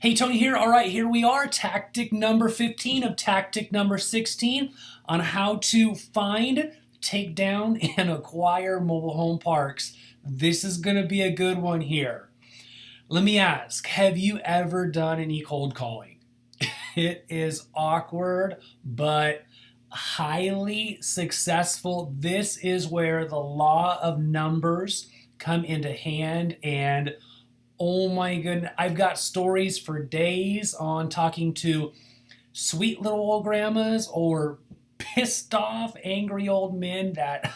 Hey, Tony here. All right, here we are. Tactic number 15 of tactic number 16 on how to find, take down, and acquire mobile home parks. This is going to be a good one here. Let me ask, have you ever done any cold calling? It is awkward, but highly successful. This is where the law of numbers come into hand, and oh my goodness, I've got stories for days on talking to sweet little old grandmas or pissed off, angry old men that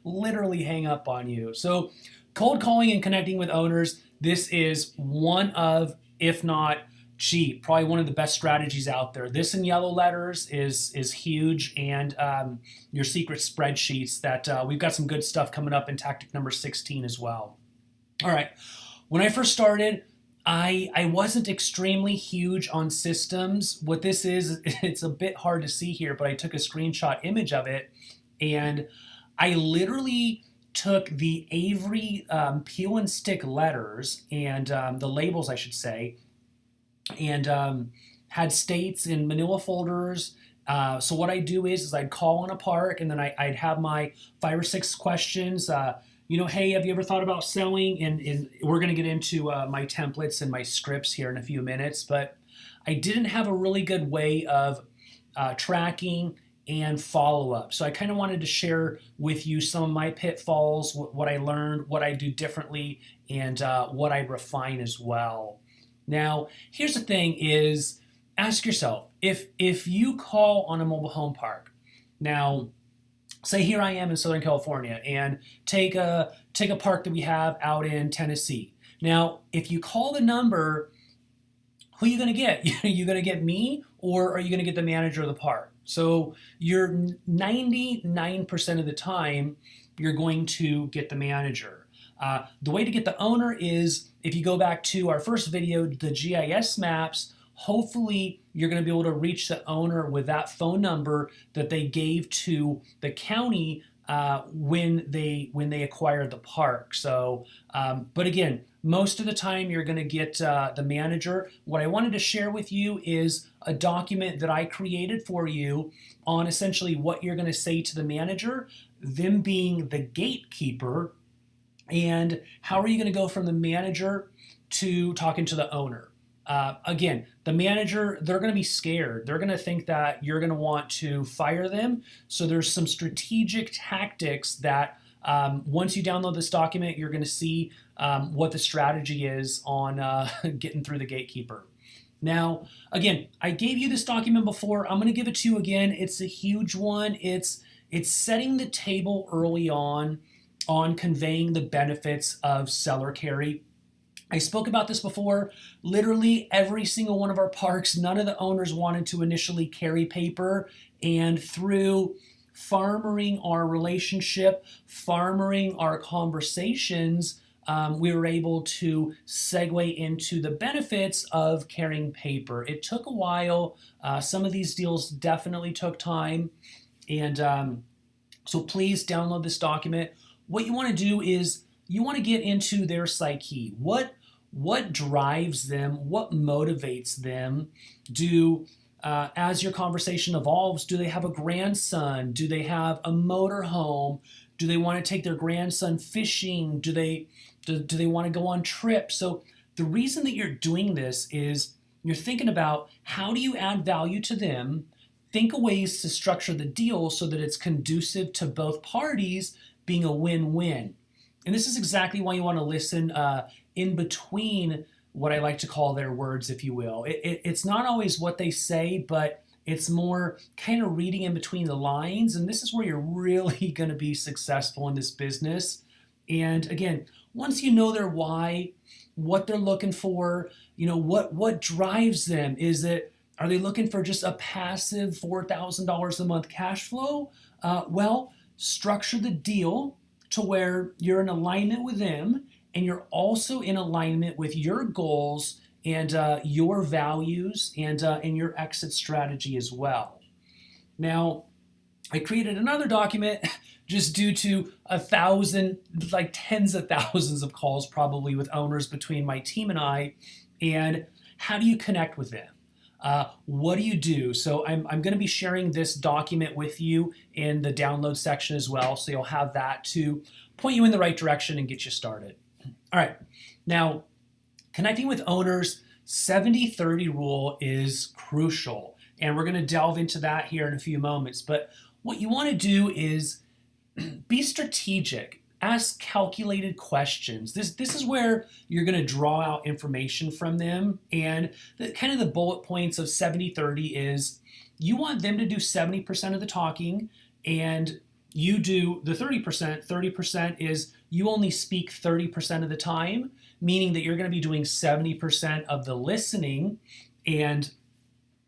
literally hang up on you. So, cold calling and connecting with owners, this is one of, if not, probably one of the best strategies out there. This in yellow letters is huge, and your secret spreadsheets that we've got some good stuff coming up in tactic number 16 as well. All right. When I first started, I wasn't extremely huge on systems. What this is, it's a bit hard to see here, but I took a screenshot image of it, and I literally took the Avery peel and stick letters and the labels, I should say, and had states in manila folders. So what I do is I'd call on a park, and then I'd have my 5 or 6 questions. Hey, have you ever thought about selling? And we're going to get into my templates and my scripts here in a few minutes, but I didn't have a really good way of tracking and follow up. So I kind of wanted to share with you some of my pitfalls, what I learned, what I do differently, and what I refine as well. Now, here's the thing is, ask yourself, if you call on a mobile home park, now, say here I am in Southern California, and take a park that we have out in Tennessee. Now, if you call the number, who are you going to get? You going to get me, or are you going to get the manager of the park? So you're 99% of the time, you're going to get the manager. The way to get the owner is, if you go back to our first video, the GIS maps, hopefully you're going to be able to reach the owner with that phone number that they gave to the county when they acquired the park. So, but again, most of the time you're going to get the manager. What I wanted to share with you is a document that I created for you on essentially what you're going to say to the manager, them being the gatekeeper, and how are you going to go from the manager to talking to the owner. Again, the manager, they're going to be scared. They're going to think that you're going to want to fire them. So there's some strategic tactics that once you download this document, you're going to see what the strategy is on getting through the gatekeeper. Now, again, I gave you this document before. I'm going to give it to you again. It's a huge one. It's setting the table early on conveying the benefits of seller carry. I spoke about this before. Literally every single one of our parks, none of the owners wanted to initially carry paper, and through farmering our relationship, farmering our conversations, we were able to segue into the benefits of carrying paper. It took a while. Some of these deals definitely took time, and so please download this document. What you want to do is you want to get into their psyche. What drives them? What motivates them? As your conversation evolves, do they have a grandson? Do they have a motor home? Do they want to take their grandson fishing? Do they want to go on trips? So the reason that you're doing this is you're thinking about, how do you add value to them? Think of ways to structure the deal so that it's conducive to both parties being a win-win. And this is exactly why you want to listen in between what I like to call their words, if you will. It's not always what they say, but it's more kind of reading in between the lines. And this is where you're really going to be successful in this business. And again, once you know their why, what they're looking for, what drives them, are they looking for just a passive $4,000 a month cash flow? Well, structure the deal to where you're in alignment with them, and you're also in alignment with your goals and your values and your exit strategy as well. Now, I created another document just due to 1,000, like tens of thousands of calls probably with owners between my team and I. And how do you connect with them? What do you do? So I'm going to be sharing this document with you in the download section as well. So you'll have that to point you in the right direction and get you started. All right. Now, connecting with owners, 70-30 rule is crucial. And we're going to delve into that here in a few moments. But what you want to do is be strategic. Ask calculated questions. This is where you're going to draw out information from them. And kind of the bullet points of 70-30 is you want them to do 70% of the talking and you do the 30%. 30% is you only speak 30% of the time, meaning that you're going to be doing 70% of the listening and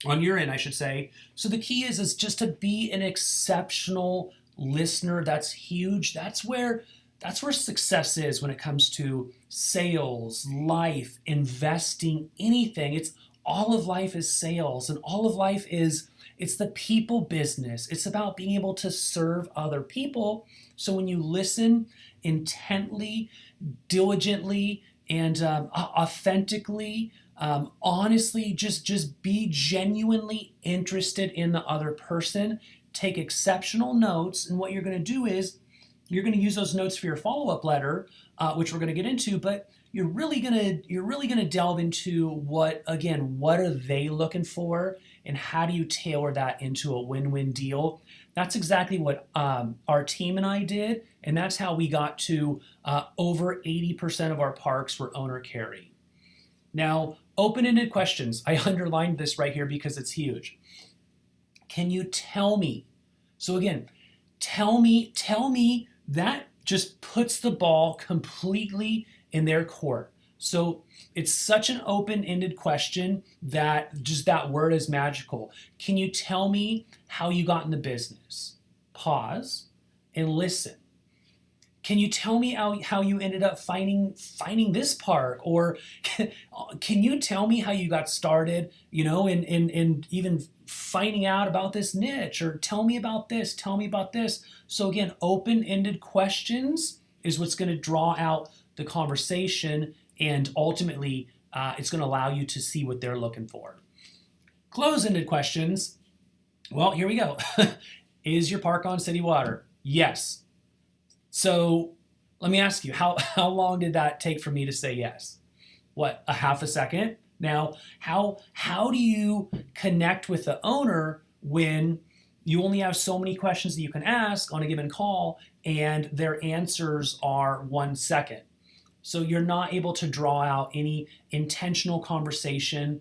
on your end, I should say. So the key is just to be an exceptional listener. That's huge. That's where success is when it comes to sales, life, investing, anything. It's all of life is sales, and all of life it's the people business. It's about being able to serve other people. So when you listen intently, diligently, and authentically, honestly, just be genuinely interested in the other person. Take exceptional notes, and what you're going to do is you're going to use those notes for your follow-up letter, which we're going to get into. But you're really going to delve into what are they looking for, and how do you tailor that into a win-win deal. That's exactly what our team and I did, and that's how we got to over 80% of our parks were owner carry. Now, open-ended questions. I underlined this right here because it's huge. Can you tell me? So again, tell me, that just puts the ball completely in their court. So it's such an open-ended question that just that word is magical. Can you tell me how you got in the business? Pause and listen. Can you tell me how you ended up finding this park? Or can you tell me how you got started, and even finding out about this niche? Or tell me about this, tell me about this. So again, open-ended questions is what's going to draw out the conversation, and ultimately it's going to allow you to see what they're looking for. Close-ended questions. Well, here we go. Is your park on city water? Yes. So let me ask you, how long did that take for me to say yes? What, a half a second? Now, how do you connect with the owner when you only have so many questions that you can ask on a given call and their answers are 1 second? So you're not able to draw out any intentional conversation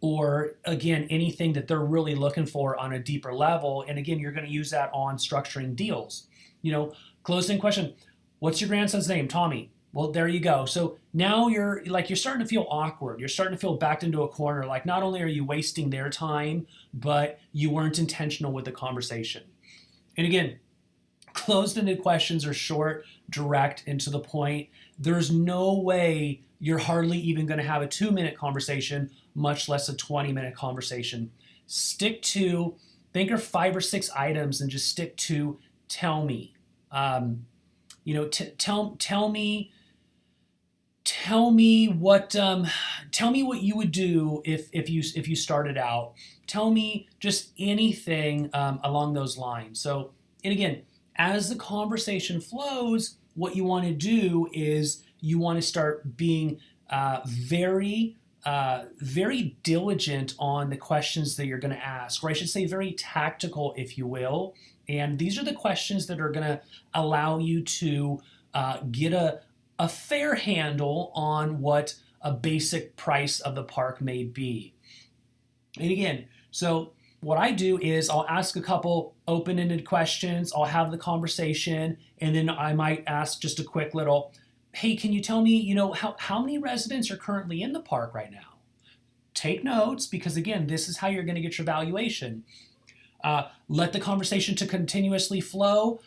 or, again, anything that they're really looking for on a deeper level. And again, you're going to use that on structuring deals. Closing question, what's your grandson's name? Tommy. Well, there you go. So now you're starting to feel awkward. You're starting to feel backed into a corner. Like, not only are you wasting their time, but you weren't intentional with the conversation. And again, closed-ended questions are short, direct, and to the point. There's no way you're hardly even going to have a 2-minute conversation, much less a 20-minute conversation. Think of 5 or 6 items and just stick to tell me. Tell me what you would do if you started out. Tell me just anything along those lines. So, and again, as the conversation flows, what you want to do is you want to start being very diligent on the questions that you're going to ask, or I should say very tactical, if you will. And these are the questions that are going to allow you to get a fair handle on what a basic price of the park may be. And again, so what I do is I'll ask a couple open-ended questions, I'll have the conversation, and then I might ask just a quick little, hey, can you tell me, how many residents are currently in the park right now? Take notes, because again, this is how you're going to get your valuation. Let the conversation to continuously flow.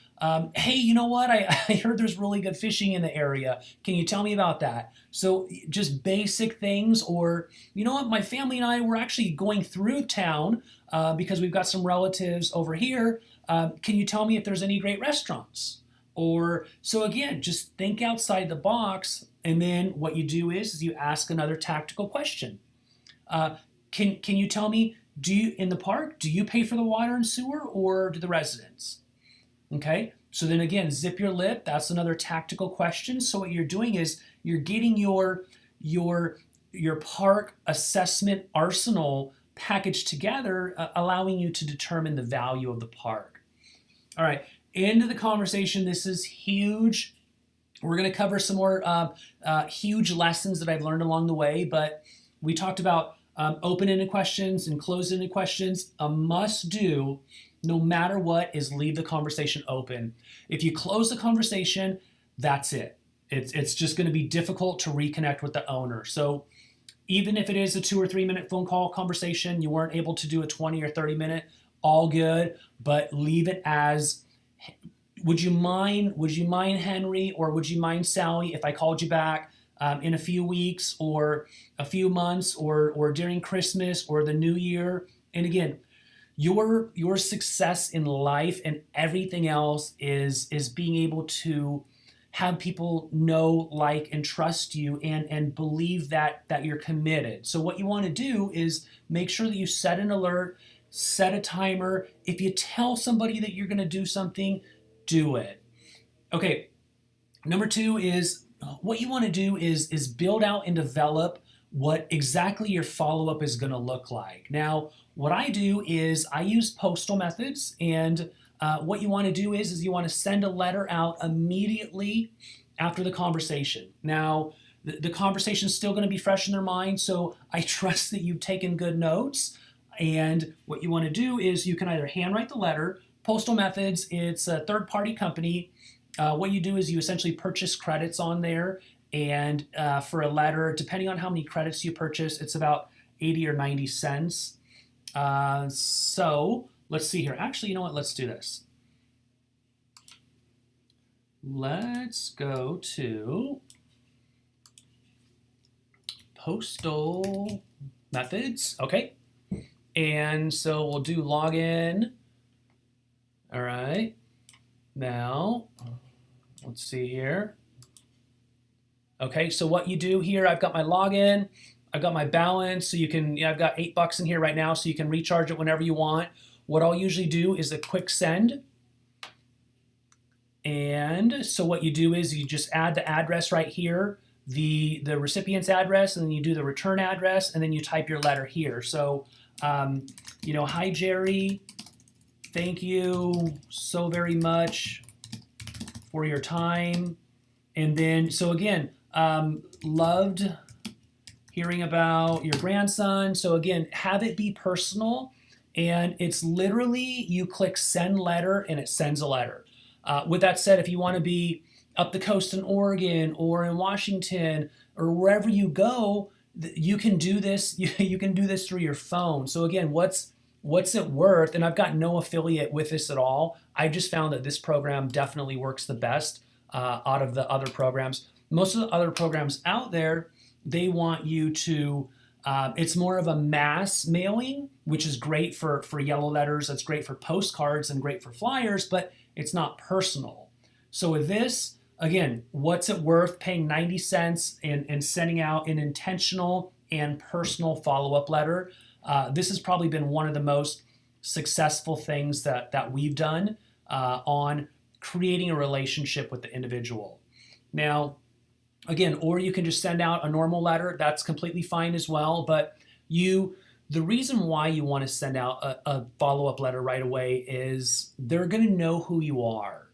Hey, you know what? I heard there's really good fishing in the area. Can you tell me about that? So just basic things. Or, you know what? My family and I were actually going through town because we've got some relatives over here. Can you tell me if there's any great restaurants? Or, so again, just think outside the box. And then what you do is you ask another tactical question. Can you tell me, do you in the park, do you pay for the water and sewer or do the residents? Okay, so then again, zip your lip. That's another tactical question. So what you're doing is you're getting your your park assessment arsenal packaged together, allowing you to determine the value of the park. All right, into the conversation. This is huge. We're going to cover some more huge lessons that I've learned along the way, but we talked about open-ended questions and closed-ended questions. A must-do, no matter what, is leave the conversation open. If you close the conversation, that's it. It's just going to be difficult to reconnect with the owner. So even if it is a 2 or 3 minute phone call conversation, you weren't able to do a 20 or 30 minute, all good, but leave it as, would you mind, Henry, or would you mind, Sally, if I called you back in a few weeks or a few months or during Christmas or the New Year? And again, your success in life and everything else is being able to have people know, like, and trust you and believe that you're committed. So what you want to do is make sure that you set an alert, set a timer. If you tell somebody that you're going to do something, do it. Okay, number 2 is what you want to do is build out and develop what exactly your follow-up is going to look like. Now, what I do is I use postal methods, and what you want to do is you want to send a letter out immediately after the conversation. Now, the conversation is still going to be fresh in their mind, so I trust that you've taken good notes. And what you want to do is you can either handwrite the letter. Postal Methods, it's a third-party company. What you do is you essentially purchase credits on there, and for a letter, depending on how many credits you purchase, it's about 80 or 90 cents. So let's see here. Actually, you know what? Let's do this. Let's go to Postal Methods. Okay. And so we'll do login. All right. Now, let's see here. Okay, so what you do here, I've got my login, I've got my balance, so you can, I've got $8 in here right now, so you can recharge it whenever you want. What I'll usually do is a quick send. And so what you do is you just add the address right here, the recipient's address, and then you do the return address, and then you type your letter here. So, hi Jerry, thank you so very much for your time. And then, so again, loved hearing about your grandson. So again, have it be personal, and it's literally you click send letter and it sends a letter. With that said, if you want to be up the coast in Oregon or in Washington or wherever you go, you can do this. You can do this through your phone. So again, what's it worth? And I've got no affiliate with this at all. I just found that this program definitely works the best out of the other programs. Most of the other programs out there, they want you to, it's more of a mass mailing, which is great for yellow letters. That's great for postcards and great for flyers, but it's not personal. So with this, again, what's it worth paying 90 cents and sending out an intentional and personal follow-up letter? This has probably been one of the most successful things that we've done on creating a relationship with the individual. Now, again, or you can just send out a normal letter. That's completely fine as well. But the reason why you want to send out a follow-up letter right away is they're going to know who you are.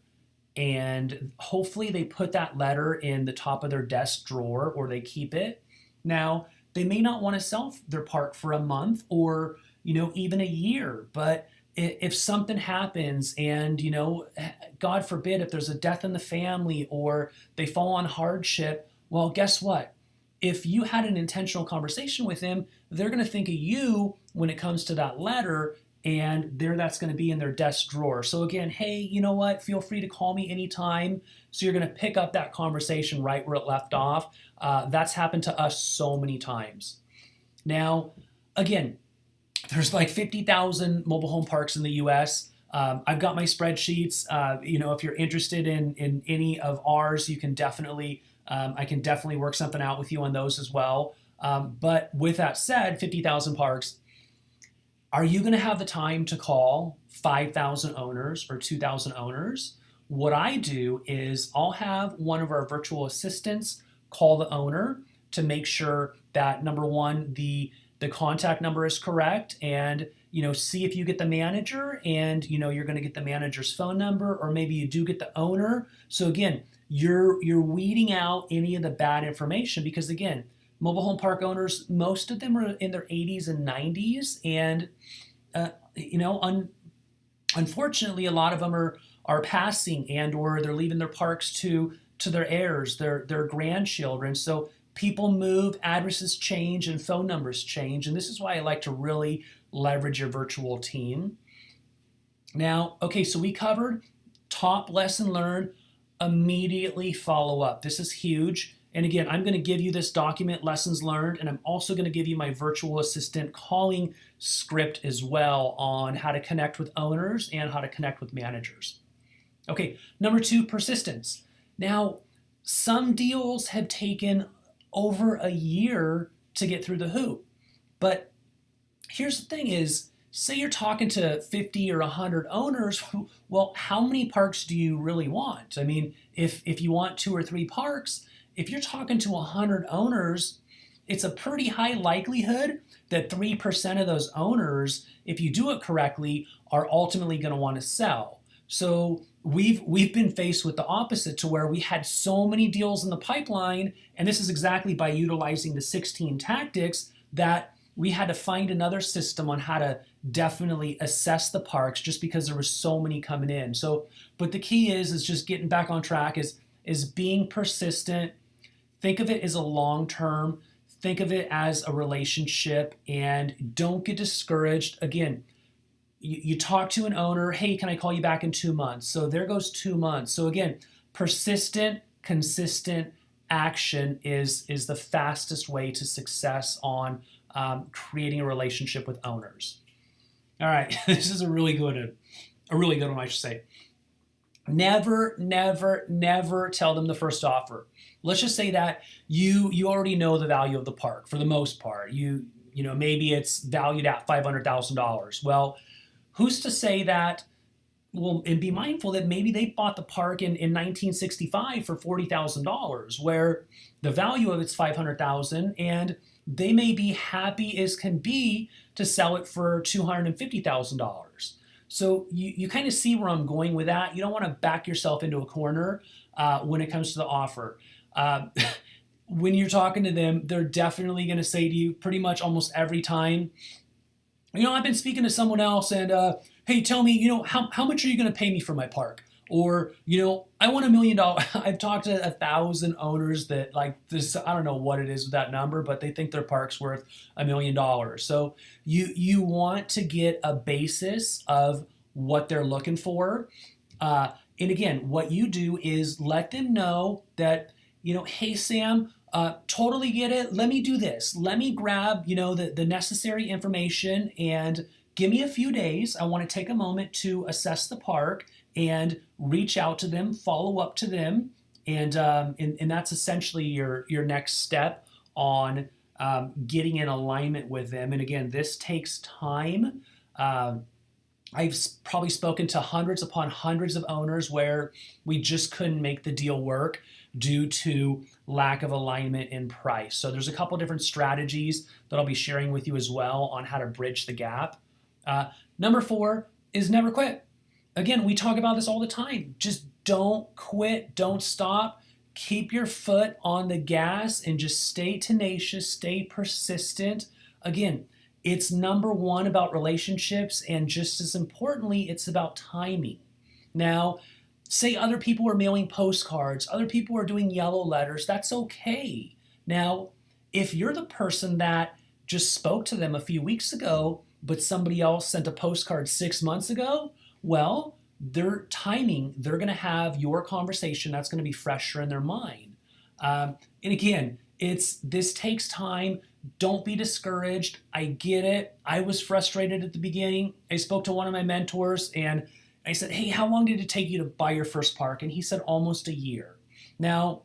And hopefully they put that letter in the top of their desk drawer or they keep it. Now, they may not want to sell their park for a month or, even a year. But if something happens and, God forbid, if there's a death in the family or they fall on hardship, well, guess what? If you had an intentional conversation with them, they're going to think of you when it comes to that letter, and that's going to be in their desk drawer. So again, hey, you know what? Feel free to call me anytime. So you're going to pick up that conversation right where it left off. That's happened to us so many times. Now, again, there's like 50,000 mobile home parks in the U.S. I've got my spreadsheets. If you're interested in any of ours, you can definitely, I can definitely work something out with you on those as well. But with that said, 50,000 parks, are you going to have the time to call 5,000 owners or 2,000 owners? What I do is I'll have one of our virtual assistants call the owner to make sure that number one, the contact number is correct, and see if you get the manager, and you're going to get the manager's phone number, or maybe you do get the owner. So again, you're weeding out any of the bad information, because again, mobile home park owners, most of them are in their 80s and 90s, and you know, unfortunately, a lot of them are passing, and or they're leaving their parks to their heirs, their grandchildren. So people move, addresses change, and phone numbers change, and this is why I like to really leverage your virtual team. Now, okay, so we covered top lesson learned, immediately follow up. This is huge. And again, I'm going to give you this document, lessons learned, and I'm also going to give you my virtual assistant calling script as well on how to connect with owners and how to connect with managers. Okay, number two, persistence. Now, some deals have taken over a year to get through the hoop. But here's the thing is, say you're talking to 50 or 100 owners, well, how many parks do you really want? I mean, if you want 2 or 3 parks, if you're talking to 100 owners, it's a pretty high likelihood that 3% of those owners, if you do it correctly, are ultimately going to want to sell. So we've been faced with the opposite, to where we had so many deals in the pipeline, and this is exactly by utilizing the 16 tactics, that we had to find another system on how to definitely assess the parks, just because there were so many coming in. So, but the key is just getting back on track, is being persistent. Think of it as a long term. Think of it as a relationship, and don't get discouraged. Again, you talk to an owner, hey, can I call you back in 2 months? So there goes 2 months. So again, persistent, consistent action is the fastest way to success on creating a relationship with owners. All right, this is a really good one, I should say. Never, never, never tell them the first offer. Let's just say that you already know the value of the park for the most part. You know, maybe it's valued at $500,000. Well, who's to say that? Well, and be mindful that maybe they bought the park in 1965 for $40,000, where the value of it's $500,000, and they may be happy as can be to sell it for $250,000. So you kind of see where I'm going with that. You don't want to back yourself into a corner when it comes to the offer. When you're talking to them, they're definitely going to say to you pretty much almost every time, I've been speaking to someone else, and hey, tell me, how much are you going to pay me for my park? Or, I want $1 million. I've talked to 1,000 owners that like this, I don't know what it is with that number, but they think their park's worth $1 million. So you want to get a basis of what they're looking for. And again, what you do is let them know that, hey, Sam, totally get it. Let me do this. Let me grab, the necessary information, and give me a few days. I want to take a moment to assess the park and reach out to them, follow up to them, and that's essentially your next step on getting in alignment with them. And again, this takes time. I've probably spoken to hundreds upon hundreds of owners where we just couldn't make the deal work due to lack of alignment in price. So there's a couple different strategies that I'll be sharing with you as well on how to bridge the gap. Number 4 is never quit. Again, we talk about this all the time. Just don't quit, don't stop. Keep your foot on the gas and just stay tenacious, stay persistent. Again, it's number 1 about relationships, and just as importantly, it's about timing. Now, say other people are mailing postcards, other people are doing yellow letters, that's okay. Now, if you're the person that just spoke to them a few weeks ago, but somebody else sent a postcard 6 months ago, well, their timing, they're going to have your conversation that's going to be fresher in their mind. And again, this takes time. Don't be discouraged. I get it. I was frustrated at the beginning. I spoke to one of my mentors, and I said, hey, how long did it take you to buy your first park? And he said almost a year. Now,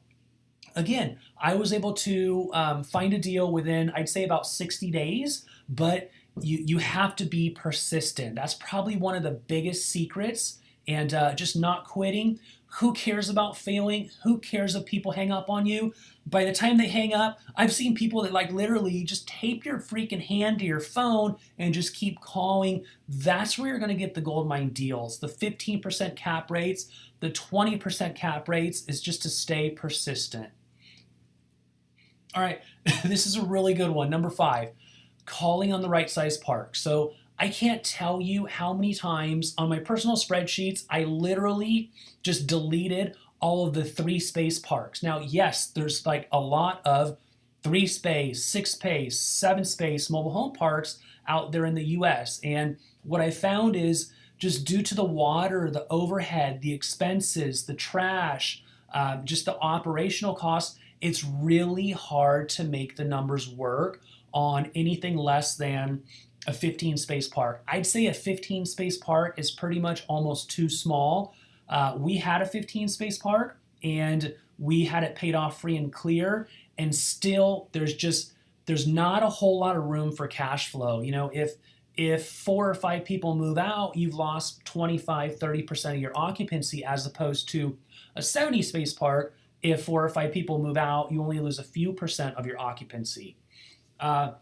Again, I was able to find a deal within, I'd say, about 60 days, but you have to be persistent. That's probably one of the biggest secrets, and just not quitting. Who cares about failing? Who cares if people hang up on you? By the time they hang up, I've seen people that like literally just tape your freaking hand to your phone and just keep calling. That's where you're going to get the gold mine deals. The 15% cap rates, the 20% cap rates is just to stay persistent. All right, this is a really good one. Number 5, calling on the right size park. So I can't tell you how many times on my personal spreadsheets I literally just deleted all of the 3-space parks. Now, yes, there's like a lot of 3-space, 6-space, 7-space mobile home parks out there in the US. And what I found is just due to the water, the overhead, the expenses, the trash, just the operational costs, it's really hard to make the numbers work on anything less than a 15-space park. I'd say a 15-space park is pretty much almost too small. We had a 15-space park and we had it paid off free and clear, and still there's not a whole lot of room for cash flow. You know, if 4 or 5 people move out, you've lost 25-30% of your occupancy, as opposed to a 70-space park. If 4 or 5 people move out, you only lose a few percent of your occupancy. And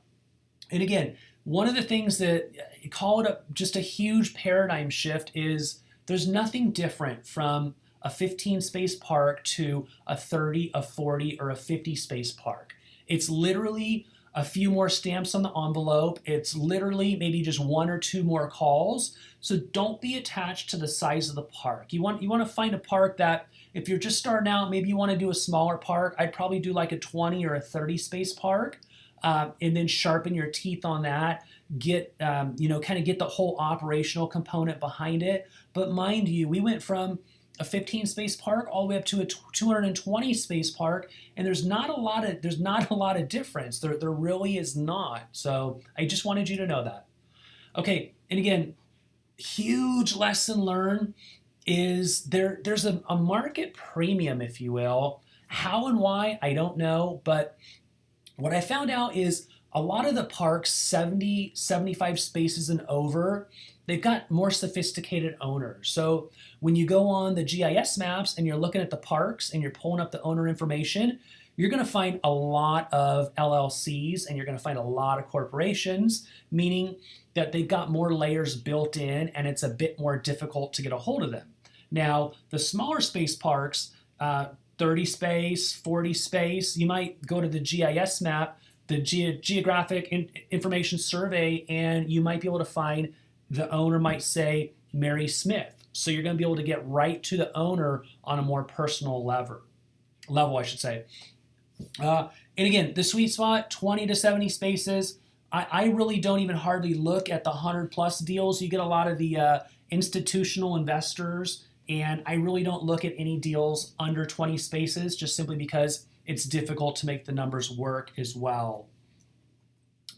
again, one of the things that call it just a huge paradigm shift is there's nothing different from a 15-space park to a 30, a 40, or a 50-space park. It's literally a few more stamps on the envelope. It's literally maybe just 1 or 2 more calls. So don't be attached to the size of the park. You want to find a park that, if you're just starting out, maybe you want to do a smaller park. I'd probably do like a 20 or a 30-space park. And then sharpen your teeth on that, get, kind of get the whole operational component behind it. But mind you, we went from a 15-space park all the way up to a 220-space park, and there's not a lot of difference. There really is not. So I just wanted you to know that. Okay, and again, huge lesson learned is there's a market premium, if you will. How and why, I don't know, but what I found out is a lot of the parks, 70, 75 spaces and over, they've got more sophisticated owners. So when you go on the GIS maps and you're looking at the parks and you're pulling up the owner information, you're going to find a lot of LLCs and you're going to find a lot of corporations, meaning that they've got more layers built in and it's a bit more difficult to get a hold of them. Now, the smaller space parks, 30 space, 40 space, you might go to the GIS map, the Geographic Information Survey, and you might be able to find the owner might say Mary Smith. So you're going to be able to get right to the owner on a more personal level, I should say. And again, the sweet spot, 20 to 70 spaces. I really don't even hardly look at the 100+ deals. You get a lot of the institutional investors, and I really don't look at any deals under 20 spaces, just simply because it's difficult to make the numbers work as well.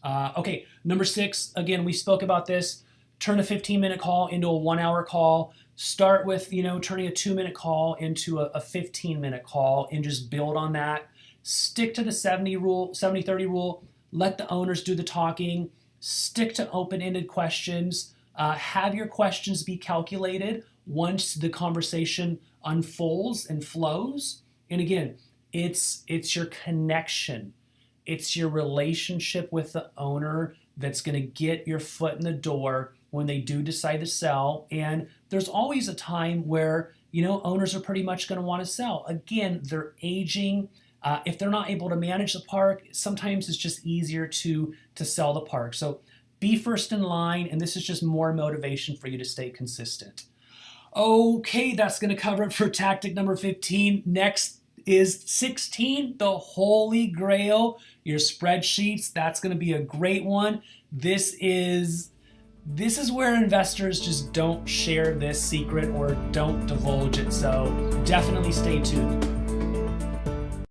Okay, number 6, again, we spoke about this. Turn a 15-minute call into a 1-hour call. Start with, turning a 2-minute call into a 15-minute call, and just build on that. Stick to the 70-30 rule. Let the owners do the talking. Stick to open-ended questions. Have your questions be calculated once the conversation unfolds and flows. And again, it's your connection. It's your relationship with the owner that's going to get your foot in the door when they do decide to sell. And there's always a time where, owners are pretty much going to want to sell. Again, they're aging. If they're not able to manage the park, sometimes it's just easier to sell the park. So be first in line, and this is just more motivation for you to stay consistent. Okay, that's going to cover it for tactic number 15. Next is 16, the holy grail, your spreadsheets. That's going to be a great one. This is where investors just don't share this secret or don't divulge it. So definitely stay tuned.